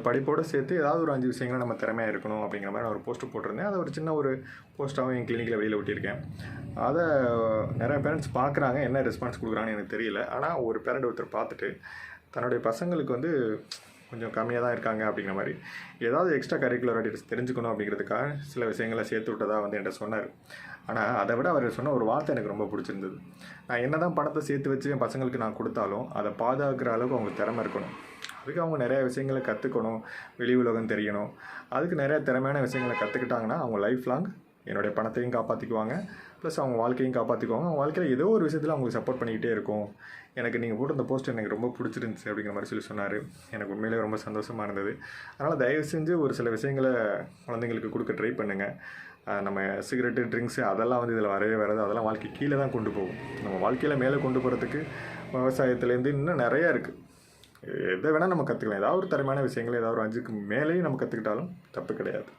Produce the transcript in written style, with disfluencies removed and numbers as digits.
படிப்போடு சேர்த்து ஏதாவது ஒரு 5 விஷயங்கள் நம்ம திறமையாக இருக்கணும் அப்படிங்கிற மாதிரி நான் ஒரு போஸ்ட்டு போட்டிருந்தேன். அதை ஒரு சின்ன ஒரு போஸ்ட்டாகவும் என் கிளினிக்கில் வெளியில் ஒட்டியிருக்கேன். அதை நிறைய பேரண்ட்ஸ் பார்க்குறாங்க. என்ன ரெஸ்பான்ஸ் கொடுக்குறாங்கன்னு எனக்கு தெரியல. ஆனால் ஒரு பேரண்ட் ஒருத்தர் பார்த்துட்டு தன்னுடைய பசங்களுக்கு வந்து கொஞ்சம் கம்மியாக தான் இருக்காங்க அப்படிங்கிற மாதிரி ஏதாவது எக்ஸ்ட்ரா கரிக்குலர் ஆக்டிவிட்டிஸ் தெரிஞ்சுக்கணும் அப்படிங்கிறதுக்காக சில விஷயங்களை சேர்த்து விட்டதாக வந்து என்கிட்ட சொன்னார். ஆனால் அதை விட அவர் சொன்ன ஒரு வார்த்தை எனக்கு ரொம்ப பிடிச்சிருந்தது. நான் என்ன தான் பணத்தை சேர்த்து வச்சு என் பசங்களுக்கு நான் கொடுத்தாலும் அதை பாதுகாக்கிற அளவுக்கு அவங்களுக்கு திறமை இருக்கணும். அதுக்கு அவங்க நிறையா விஷயங்களை கற்றுக்கணும், வெளி உலகம் தெரியணும். அதுக்கு நிறையா திறமையான விஷயங்களை கற்றுக்கிட்டாங்கன்னா அவங்க லைஃப் லாங் என்னுடைய பணத்தையும் காப்பாற்றிக்குவாங்க, ப்ளஸ் அவங்க வாழ்க்கையும் காப்பாற்றிக்குவாங்க. அவங்க வாழ்க்கையில் ஏதோ ஒரு விஷயத்தில் அவங்களுக்கு சப்போர்ட் பண்ணிக்கிட்டே இருக்கும். எனக்கு நீங்கள் போட்டு அந்த போஸ்ட் எனக்கு ரொம்ப பிடிச்சிருந்துச்சி அப்படிங்கிற மாதிரி சொன்னார். எனக்கு உண்மையிலே ரொம்ப சந்தோஷமாக இருந்தது. அதனால் தயவு செஞ்சு ஒரு சில விஷயங்களை குழந்தைங்களுக்கு கொடுக்க ட்ரை பண்ணுங்கள். நம்ம சிகரெட்டு, ட்ரிங்க்ஸு அதெல்லாம் வந்து இதில் வரவே வராது. அதெல்லாம் வாழ்க்கை கீழே தான் கொண்டு போகும். நம்ம வாழ்க்கையில் மேலே கொண்டு போகிறதுக்கு விவசாயத்துலேருந்து இன்னும் நிறையா இருக்குது. எதை வேணால் நம்ம கற்றுக்கலாம். ஏதாவது ஒரு திறமையான விஷயங்கள் ஏதாவது ஒரு 5க்கு மேலேயும் நம்ம கற்றுக்கிட்டாலும் தப்பு கிடையாது.